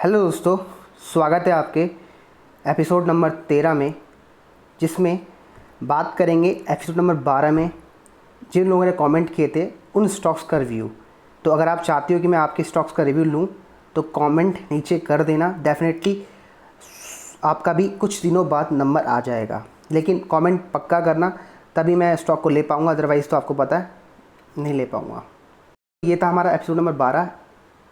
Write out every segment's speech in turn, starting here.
Hello दोस्तों, स्वागत है आपके एपिसोड नंबर 13 में, जिसमें बात करेंगे एपिसोड नंबर 12 में जिन लोगों ने कमेंट किए थे उन स्टॉक्स का रिव्यू। तो अगर आप चाहते हो कि मैं आपके स्टॉक्स का रिव्यू लूँ तो कमेंट नीचे कर देना। डेफिनेटली आपका भी कुछ दिनों बाद नंबर आ जाएगा, लेकिन कमेंट पक्का करना, तभी मैं स्टॉक को ले पाऊँगा, अदरवाइज़ तो आपको पता है नहीं ले पाऊँगा। ये था हमारा एपिसोड नंबर 12।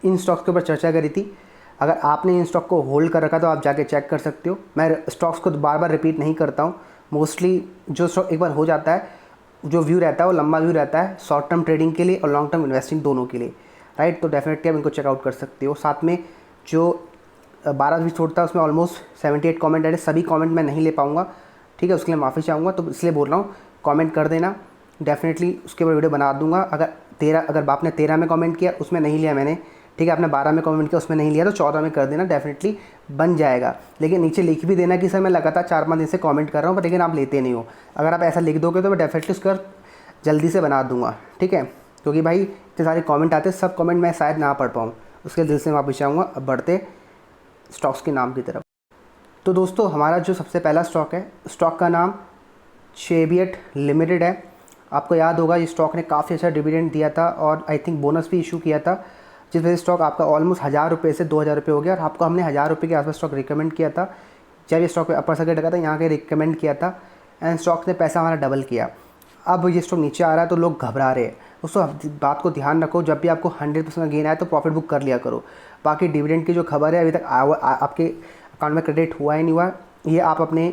इन स्टॉक्स के ऊपर चर्चा करी थी। अगर आपने इन स्टॉक को होल्ड कर रखा तो आप जाके चेक कर सकते हो। मैं स्टॉक्स को बार बार रिपीट नहीं करता हूँ। मोस्टली जो स्टॉक एक बार हो जाता है, जो व्यू रहता है वो लंबा व्यू रहता है, शॉर्ट टर्म ट्रेडिंग के लिए और लॉन्ग टर्म इन्वेस्टिंग दोनों के लिए, राइट। तो डेफिनेटली आप इनको चेकआउट कर सकते हो। साथ में जो 12 एपिसोड था उसमें ऑलमोस्ट 78 कमेंट आए। सभी कमेंट मैं नहीं ले पाऊँगा, ठीक है, उसके लिए माफ़ी चाहूँगा। तो इसलिए बोल रहा हूँ, कमेंट कर देना, डेफिनेटली उसके ऊपर वीडियो बना दूंगा। अगर आपने 13 में कमेंट किया उसमें नहीं लिया मैंने, ठीक है, आपने 12 में कमेंट किया उसमें नहीं लिया, तो 14 में कर देना, डेफिनेटली बन जाएगा। लेकिन नीचे लिख भी देना कि सर मैं लगातार 4-5 दिन से कमेंट कर रहा हूँ, पर लेकिन आप लेते नहीं हो। अगर आप ऐसा लिख दोगे तो मैं डेफिनेटली उसका जल्दी से बना दूंगा, ठीक है, क्योंकि भाई इतने सारे कमेंट आते हैं, सब कमेंट मैं शायद ना पढ़ पाऊँ, उसके दिल से माफ़ी चाहूँगा। अब बढ़ते स्टॉक्स के नाम की तरफ। तो दोस्तों, हमारा जो सबसे पहला स्टॉक है, स्टॉक का नाम शेबियट लिमिटेड है। आपको याद होगा ये स्टॉक ने काफ़ी अच्छा डिविडेंड दिया था और आई थिंक बोनस भी इशू किया था, जिस वजह से स्टॉक आपका ऑलमोस्ट 1000 रुपये से 2000 रुपये हो गया। और आपको हमने 1000 रुपये के आसपास स्टॉक रिकमेंड किया था जब ये स्टॉक पे अपर सर्किट लगा था, यहाँ के रिकमेंड किया था, एंड स्टॉक ने पैसा हमारा डबल किया। अब ये स्टॉक नीचे आ रहा है तो लोग घबरा रहे हैं। दोस्तों, बात को ध्यान रखो, जब भी आपको 100% का गेन आए तो प्रॉफिट बुक कर लिया करो। बाकी डिविडेंड की जो खबर है अभी तक आपके अकाउंट में क्रेडिट हुआ ही नहीं हुआ, ये आप अपने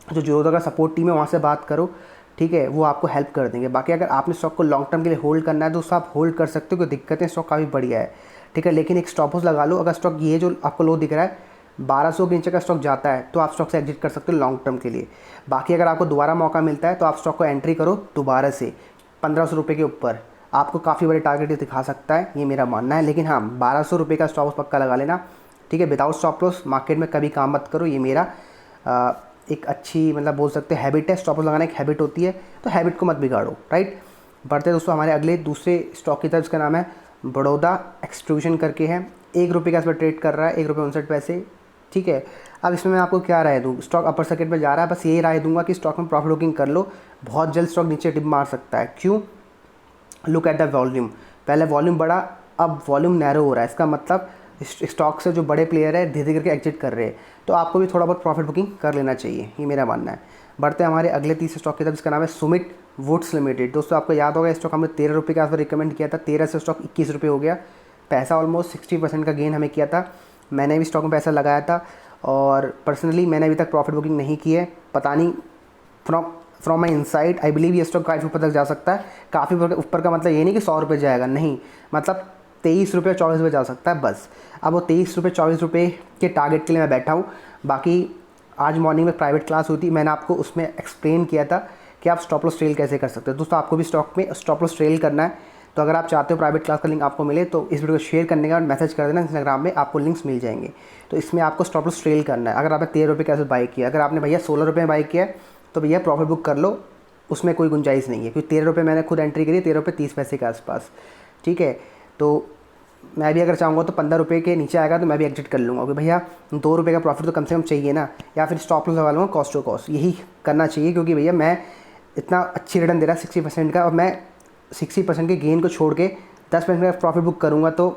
जो जोधा का सपोर्ट टीम है वहाँ से बात करो, ठीक है, वो आपको हेल्प कर देंगे। बाकी अगर आपने स्टॉक को लॉन्ग टर्म के लिए होल्ड करना है तो उसको आप होल्ड कर सकते हो, कोई दिक्कत है, स्टॉक काफ़ी बढ़िया है, ठीक है। लेकिन एक स्टॉप लॉस लगा लो। अगर स्टॉक ये जो आपको लो दिख रहा है 1200 के नीचे का स्टॉक जाता है तो आप स्टॉक से एग्जिट कर सकते हो लॉन्ग टर्म के लिए। बाकी अगर आपको दोबारा मौका मिलता है तो आप स्टॉक को एंट्री करो दोबारा से 1500 रुपये के ऊपर, आपको काफ़ी बड़े टारगेट दिखा सकता है, ये मेरा मानना है। लेकिन हाँ, 1200 रुपये का स्टॉप लॉस पक्का लगा लेना, ठीक है। विदाउट स्टॉप लॉस मार्केट में कभी काम मत करो, ये मेरा एक अच्छी मतलब बोल सकते हैं हैबिट है। स्टॉप लॉस लगाना एक हैबिट होती है, तो हैबिट को मत बिगाड़ो, राइट। बढ़ते दोस्तों हमारे अगले दूसरे स्टॉक की तरफ, इसका नाम है बड़ौदा एक्सट्रूजन करके है। 1 रुपये का इस पर ट्रेड कर रहा है, 1 रुपये 59 पैसे, ठीक है। अब इसमें मैं आपको क्या राय दूँ, स्टॉक अपर सर्किट में जा रहा है, बस यही राय दूंगा कि स्टॉक में प्रॉफिट बुकिंग कर लो। बहुत जल्द स्टॉक नीचे डिप मार सकता है। क्यों? Look at the volume. पहले वॉल्यूम बढ़ा, अब वॉल्यूम नैरो हो रहा है। इसका मतलब स्टॉक से जो बड़े प्लेयर है धीरे धीरे करके एग्जिट कर रहे हैं, तो आपको भी थोड़ा बहुत प्रॉफिट बुकिंग कर लेना चाहिए, ये मेरा मानना है। बढ़ते हैं हमारे अगले तीसरे स्टॉक की तरफ, जिसका नाम है सुमित वुड्स लिमिटेड। दोस्तों, आपको याद होगा स्टॉक हमने 13 रुपये के आसपास रिकमेंड किया था, 13 से स्टॉक 21 रुपये हो गया। पैसा ऑलमोस्ट 60% का गेन हमें किया था। मैंने भी स्टॉक में पैसा लगाया था और पर्सनली मैंने अभी तक प्रॉफिट बुकिंग नहीं की है। पता नहीं, from my insight I believe ये स्टॉक काफ़ी ऊपर तक जा सकता है। काफ़ी ऊपर का मतलब ये नहीं कि 100 रुपये जाएगा, नहीं, मतलब 23 रुपये 24 रुपये जा सकता है बस। अब वो 23 रुपये 24 रुपये के टारगेट के लिए मैं बैठा हूँ। बाकी आज मॉर्निंग में प्राइवेट क्लास हुई थी, मैंने आपको उसमें एक्सप्लेन किया था कि आप स्टॉप लॉस ट्रेल कैसे कर सकते हो। दोस्तों, आपको भी स्टॉक में स्टॉप लॉस ट्रेल करना है, तो अगर आप चाहते हो प्राइवेट क्लास का लिंक आपको मिले तो इस वीडियो को शेयर करने के बाद मैसेज कर देना, इंस्टाग्राम में आपको लिंक्स मिल जाएंगे। तो इसमें आपको स्टॉप लॉस ट्रेल करना है। अगर आपने 13 रुपये कैसे बाई किया, अगर आपने भैया 16 रुपये में बाई किया है तो भैया प्रॉफिट बुक कर लो, उसमें कोई गुंजाइश नहीं है, क्योंकि 13 रुपये मैंने खुद एंट्री करी, 13 रुपये 30 पैसे के आसपास, ठीक है। तो मैं भी अगर चाहूँगा तो 15 रुपये के नीचे आएगा तो मैं भी एग्जिट कर लूँगा, क्योंकि भैया 2 रुपये का प्रॉफिट तो कम से कम चाहिए ना, या फिर स्टॉप लॉस लगा लूँगा कॉस्ट टू कॉस्ट, यही करना चाहिए। क्योंकि भैया मैं इतना अच्छी रिटर्न दे रहा है 60% का, और मैं 60% के गेन को छोड़ के 10% का प्रॉफिट बुक करूँगा तो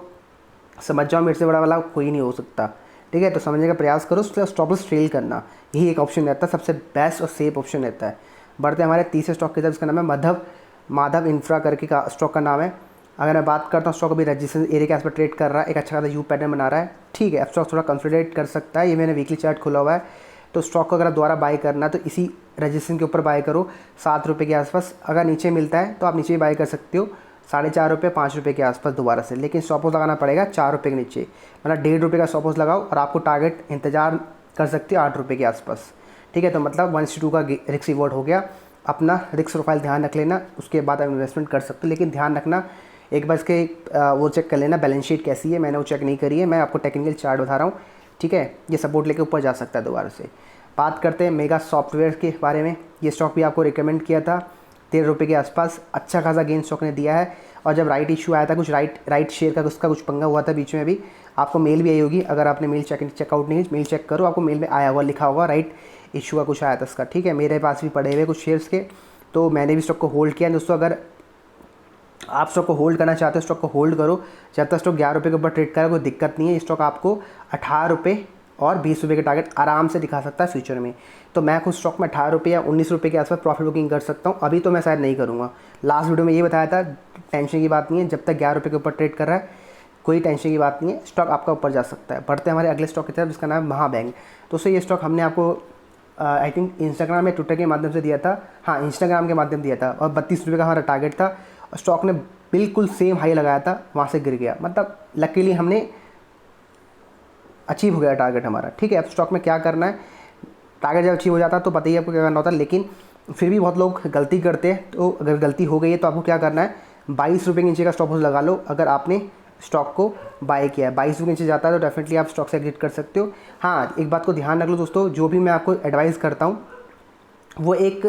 समझ जाओ मेरे से बड़ा वाला कोई नहीं हो सकता, ठीक है। तो समझने का प्रयास करो, उसके स्टॉप लॉस ट्रेल करना, यही एक ऑप्शन रहता है, सबसे बेस्ट और सेफ ऑप्शन रहता है। बढ़ते हमारे तीसरे स्टॉक की तरफ, इसका नाम है माधव इंफ्रा करके का स्टॉक का नाम है। अगर मैं बात करता हूँ, स्टॉक अभी रजिस्ट्रेशन एरिया के आस पर ट्रेड कर रहा है, एक अच्छा खासा यू पैटर्न बना रहा है, ठीक है। अब स्टॉक थोड़ा कंसोलिडेट कर सकता है, ये मैंने वीकली चार्ट खुला हुआ है। तो स्टॉक को अगर दोबारा बाई करना है तो इसी रजिस्ट्रेशन के ऊपर बाई करो 7 रुपये के आसपास। अगर नीचे मिलता है तो आप नीचे भी बाई कर सकते हो 4.5 रुपये 5 रुपये के आसपास दोबारा से, लेकिन स्टॉप लॉस लगाना पड़ेगा 4 रुपये के नीचे, मतलब 1.5 रुपये का स्टॉप लॉस लगाओ और आपको टारगेट इंतजार कर सकते हो 8 रुपये के आसपास, ठीक है। तो मतलब 1:2 का रिस्क रिवॉर्ड हो गया। अपना रिस्क प्रोफाइल ध्यान रख लेना, उसके बाद आप इन्वेस्टमेंट कर सकते हो, लेकिन ध्यान रखना एक बार इसके वो चेक कर लेना बैलेंस शीट कैसी है, मैंने वो चेक नहीं करी है, मैं आपको टेक्निकल चार्ट बता रहा हूँ, ठीक है। ये सपोर्ट लेके ऊपर जा सकता है दोबारा से। बात करते हैं मेगा सॉफ्टवेयर के बारे में। ये स्टॉक भी आपको रिकमेंड किया था 13 रुपये के आसपास, अच्छा खासा गेन स्टॉक ने दिया है और जब राइट इशू आया था, कुछ राइट शेयर का उसका कुछ पंगा हुआ था बीच में, भी आपको मेल भी आई होगी, अगर आपने मेल चेकआउट नहीं, मेल चेक करो, आपको मेल में आया हुआ लिखा होगा राइट इशू का कुछ आया था उसका, ठीक है। मेरे पास भी पड़े हुए कुछ शेयर्स के, तो मैंने भी स्टॉक को होल्ड किया। दोस्तों अगर आप स्टॉक को होल्ड करना चाहते हो, स्टॉक को होल्ड करो, जब तक स्टॉक 11 रुपये के ऊपर ट्रेड करेगा कोई दिक्कत नहीं है। स्टॉक आपको 18 रुपये और 20 रुपये के टारगेट आराम से दिखा सकता है फ्यूचर में। तो मैं खुद स्टॉक में 18 रुपये या 19 रुपये के आसपास प्रॉफिट बुकिंग कर सकता हूँ। अभी तो मैं शायद नहीं करूँगा, लास्ट वीडियो में ये बताया था, टेंशन की बात नहीं है, जब तक 11 रुपये के ऊपर ट्रेड कर रहा है कोई टेंशन की बात नहीं है, स्टॉक आपका ऊपर जा सकता है। बढ़ते हैं हमारे अगले स्टॉक की तरफ, जिसका नाम है महाबैंक। दोस्तों ये स्टॉक हमने आपको आई थिंक इंस्टाग्राम या ट्विटर के माध्यम से दिया था, हाँ इंस्टाग्राम के माध्यम दिया था, और 32 रुपये का हमारा टारगेट था। और स्टॉक ने बिल्कुल सेम हाई लगाया था, वहाँ से गिर गया, मतलब लकीली हमने अचीव हो गया टारगेट हमारा, ठीक है। अब स्टॉक में क्या करना है, टारगेट जब अचीव हो जाता है तो पता ही आपको क्या करना होता है, लेकिन फिर भी बहुत लोग गलती करते हैं। तो अगर गलती हो गई है तो आपको क्या करना है, 22 रुपये के नीचे का स्टॉप लॉस लगा लो। अगर आपने स्टॉक को बाय किया है, 22 रुपये के नीचे जाता है तो डेफिनेटली आप स्टॉक से एग्जिट कर सकते हो। हाँ एक बात को ध्यान रख लो दोस्तों, जो भी मैं आपको एडवाइस करता हूँ वो एक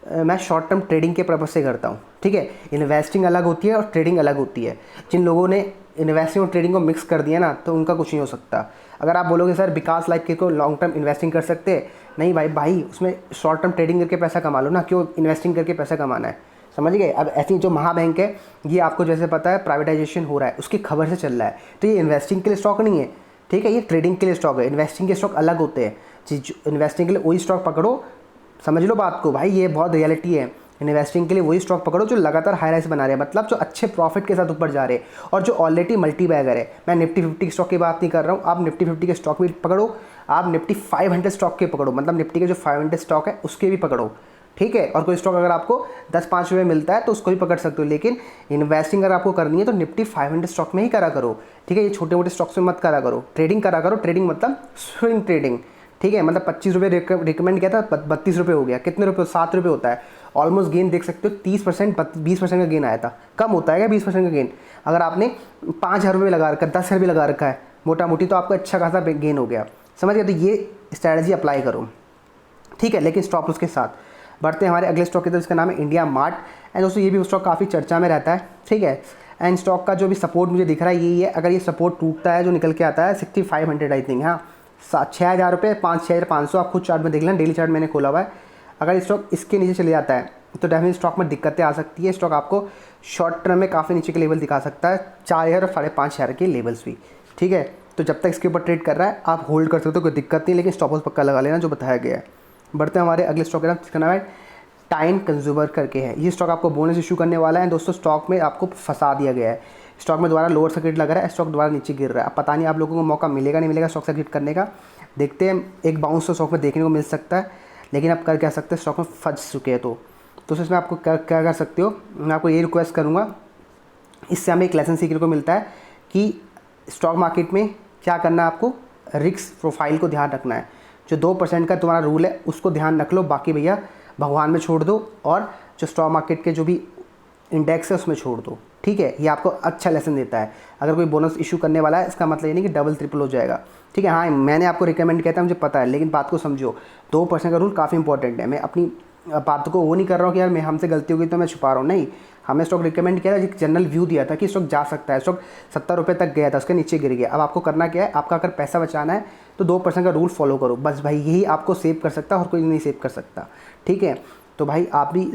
मैं शॉर्ट टर्म ट्रेडिंग के पर्पज़ से करता हूँ, ठीक है। इन्वेस्टिंग अलग होती है और ट्रेडिंग अलग होती है। जिन लोगों ने इन्वेस्टिंग और ट्रेडिंग को मिक्स कर दिया ना, तो उनका कुछ नहीं हो सकता। अगर आप बोलोगे सर विकास लाइफ के को लॉन्ग टर्म इन्वेस्टिंग कर सकते हैं, नहीं भाई उसमें शॉर्ट टर्म ट्रेडिंग करके पैसा कमा लो ना, क्यों इन्वेस्टिंग करके पैसा कमाना है, समझ गए। अब ऐसी जो महाबैंक है, ये आपको जैसे पता है प्राइवेटाइजेशन हो रहा है, उसकी खबर से चल रहा है, तो ये इन्वेस्टिंग के लिए स्टॉक नहीं है, ठीक है, ये ट्रेडिंग के लिए स्टॉक है। इन्वेस्टिंग के स्टॉक अलग होते हैं, इन्वेस्टिंग के लिए वही स्टॉक पकड़ो, समझ लो बात को भाई, ये बहुत रियलिटी है। इन्वेस्टिंग के लिए वही स्टॉक पकड़ो जो लगातार हाई राइज बना रहे हैं, मतलब जो अच्छे प्रॉफिट के साथ ऊपर जा रहे हैं और जो ऑलरेडी मल्टी बैगर है। मैं निफ्टी 50 स्टॉक की बात नहीं कर रहा हूँ, आप निफ्टी 50 के स्टॉक भी पकड़ो, आप निफ्टी 500 स्टॉक के पकड़ो, मतलब निफ्टी के जो 500 स्टॉक है उसके भी पकड़ो, ठीक है। और कोई स्टॉक अगर आपको 10-5 रुपये मिलता है तो उसको भी पकड़ सकते हो, लेकिन इन्वेस्टिंग अगर आपको करनी है तो निफ्टी 500 स्टॉक में ही करा करो, ठीक है। ये छोटे मोटे स्टॉक्स में मत करा करो, ट्रेडिंग करा करो। ट्रेडिंग मतलब स्विंग ट्रेडिंग, ठीक है। मतलब 25 रुपये रिकमेंड किया था, 32 रुपये हो गया, कितने रुपये, 7 रुपये होता है। ऑलमोस्ट गेन देख सकते हो, 30%, 20% का गेन आया था। कम होता है क्या 20% का गेन? अगर आपने 5,000 रुपये लगा रखा है, 10,000 भी लगा रखा है मोटा मोटी, तो आपको अच्छा खासा गेन हो गया, समझ गए। तो ये स्ट्रैटेजी अप्लाई करो, ठीक है, लेकिन स्टॉप लॉस के साथ। बढ़ते हैं हमारे अगले स्टॉक की तरफ, इसका नाम है इंडिया मार्ट। एंड दोस्तों ये भी स्टॉक काफ़ी चर्चा में रहता है, ठीक है। एंड स्टॉक का जो भी सपोर्ट मुझे दिख रहा है यही है, अगर ये सपोर्ट टूटता है जो निकल के आता है 6500 आई थिंक, हाँ 6,000 रुपये, 5,600, आप खुद चार्ट में देख लें, डेली चार्ट मैंने खोला हुआ है। अगर स्टॉक इसके नीचे चले जाता है तो डेफिनेटली स्टॉक में दिक्कतें आ सकती है। स्टॉक आपको शॉर्ट टर्म में काफ़ी नीचे के लेवल दिखा सकता है, 4,000 और 5,500 के लेवल्स भी, ठीक है। तो जब तक इसके ऊपर ट्रेड कर रहा है आप होल्ड कर सकते हो, कोई दिक्कत नहीं, लेकिन स्टॉप लॉस पक्का लगा लेना जो बताया गया है। बढ़ते हैं हमारे अगले स्टॉक के नाम, जिसका नाम है टाइम कंज्यूमर करके है। ये स्टॉक आपको बोनस इशू करने वाला है दोस्तों। स्टॉक में आपको फंसा दिया गया है, स्टॉक में दोबारा लोअर सर्किट लग रहा है, स्टॉक दोबारा नीचे गिर रहा है। अब पता नहीं आप लोगों को मौका मिलेगा नहीं मिलेगा स्टॉक से एग्जिट करने का, देखते हैं। एक बाउंस तो स्टॉक में देखने को मिल सकता है, लेकिन आप कर क्या सकते हैं, स्टॉक में फंस चुके हैं। तो इसमें आपको क्या कर सकते हो, मैं आपको ये रिक्वेस्ट करूँगा, इससे हमें एक लेसन सीखने को मिलता है कि स्टॉक मार्केट में क्या करना है, आपको रिस्क प्रोफाइल को ध्यान रखना है। जो 2% का तुम्हारा रूल है उसको ध्यान रख लो, बाकी भैया भगवान में छोड़ दो, और जो स्टॉक मार्केट के जो भी इंडेक्स है उसमें छोड़ दो, ठीक है। ये आपको अच्छा लेसन देता है। अगर कोई बोनस इशू करने वाला है इसका मतलब ये नहीं कि डबल ट्रिपल हो जाएगा, ठीक है। हाँ मैंने आपको रिकमेंड किया था, मुझे पता है, लेकिन बात को समझो, 2% का रूल काफ़ी इंपॉर्टेंट है। मैं अपनी बात को वो नहीं कर रहा हूँ कि यार मैं हमसे गलती हो गई तो मैं छुपा रहा हूँ, नहीं। हमें स्टॉक रिकमेंड किया था, एक जनरल व्यू दिया था कि स्टॉक जा सकता है। स्टॉक 70 रुपये तक गया था, उसके नीचे गिर गया। अब आपको करना क्या है, आपका अगर पैसा बचाना है तो 2% का रूल फॉलो करो, बस भाई यही आपको सेव कर सकता है और कोई नहीं सेव कर सकता, ठीक है। तो भाई आप भी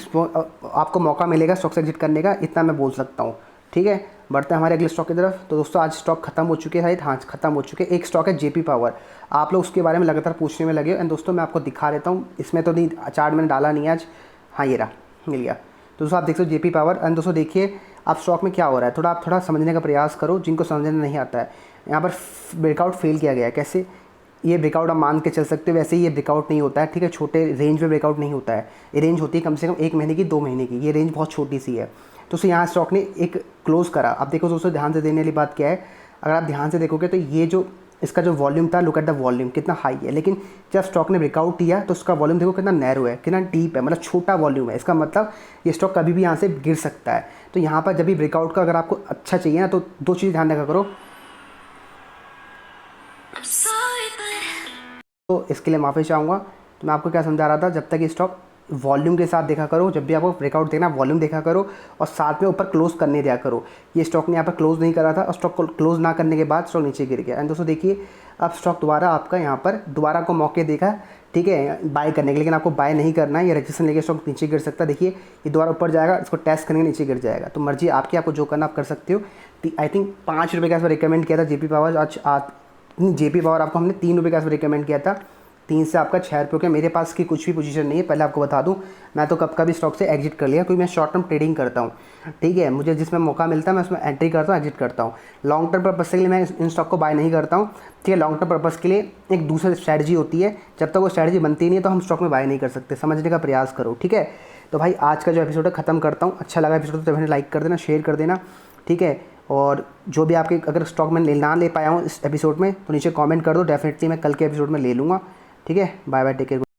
आपको मौका मिलेगा स्टॉक से एग्जिट करने का, इतना मैं बोल सकता हूँ, ठीक है। बढ़ते हैं हमारे अगले स्टॉक की तरफ। तो दोस्तों आज स्टॉक खत्म हो चुके हैं, हाँ खत्म हो चुके हैं। एक स्टॉक है जेपी पावर, आप लोग उसके बारे में लगातार पूछने में लगे हो। एंड दोस्तों मैं आपको दिखा देता हूँ, इसमें तो नहीं चार्ट मैंने डाला नहीं आज, हाँ ये रहा, मिल गया। तो दोस्तों आप देख सकते हो जेपी पावर। एंड दोस्तों देखिए आप स्टॉक में क्या हो रहा है, आप थोड़ा समझने का प्रयास करो, जिनको समझने नहीं आता है। यहाँ पर ब्रेकआउट फेल किया गया है, कैसे ये ब्रेकआउट आप मान के चल सकते हो, वैसे ही ये ब्रेकआउट नहीं होता है, ठीक है। छोटे रेंज में ब्रेकआउट नहीं होता है, ये रेंज होती है कम से कम 1 महीने की, 2 महीने की, ये रेंज बहुत छोटी सी है। तो उससे यहाँ स्टॉक ने एक क्लोज़ करा। अब देखो दोस्तों ध्यान से देने वाली बात क्या है, अगर आप ध्यान से देखोगे तो ये जो इसका जो वॉल्यूम था, लुक एट द वॉल्यूम कितना हाई है, लेकिन जब स्टॉक ने ब्रेकआउट किया तो उसका वॉल्यूम देखो कितना नैरो है, कितना डीप है, मतलब छोटा वॉल्यूम है। इसका मतलब ये स्टॉक कभी भी यहाँ से गिर सकता है। तो यहाँ पर जब भी ब्रेकआउट का अगर आपको अच्छा चाहिए ना, तो 2 चीज़ ध्यान रखा करो। तो इसके लिए माफ़ी चाहूँगा। तो मैं आपको क्या समझा रहा था, जब तक ये स्टॉक वॉल्यूम के साथ देखा करो, जब भी आपको ब्रेकआउट देखना वॉल्यूम देखा करो और साथ में ऊपर क्लोज करने दिया करो। ये स्टॉक ने यहाँ पर क्लोज नहीं करा था और स्टॉक को क्लोज ना करने के बाद स्टॉक नीचे गिर गया। एंड दोस्तों देखिए अब स्टॉक दोबारा आपका यहाँ पर दोबारा को मौके देखा, ठीक है, बाय करने के, लेकिन आपको बाय नहीं करना है। ये रजिस्ट्रेशन लेके स्टॉक नीचे गिर सकता है। देखिए ये दोबारा ऊपर जाएगा, इसको टेस्ट करेंगे, नीचे गिर जाएगा। तो मर्जी आपकी, आपको जो करना आप कर सकते हो। आई थिंक 5 रुपये का इस पर रिकमेंड किया था जेपी पावर। आज जेपी पावर आपको हमने 3 रुपये का इस पर रिकमेंड किया था। 3 से आपका 6 रुपये का। मेरे पास की कुछ भी पोजीशन नहीं है, पहले आपको बता दूं। मैं तो कब का भी स्टॉक से एग्जिट कर लिया, क्योंकि मैं शॉर्ट टर्म ट्रेडिंग करता हूं, ठीक है। मुझे जिसमें मौका मिलता है मैं उसमें एंट्री करता हूं, एग्जिट करता हूं। लॉन्ग टर्म पर्पज़ के लिए मैं इन स्टॉक को बाय नहीं करता हूं, ठीक है। लॉन्ग टर्म पर्पज़ के लिए एक दूसरी स्ट्रैटेजी होती है, जब तक वो स्ट्रैटेजी बनती नहीं है तो हम स्टॉक में बाय नहीं कर सकते। समझने का प्रयास करो, ठीक है। तो भाई आज का जो एपिसोड है ख़त्म करता हूँ। अच्छा लगा एपिसोड तो लाइक कर देना, शेयर कर देना, ठीक है। और जो भी आपके अगर स्टॉक में ना ले पाया हूँ इस एपिसोड में तो नीचे कमेंट कर दो, डेफिनेटली मैं कल के एपिसोड में ले लूँगा, ठीक है। Bye bye, take care.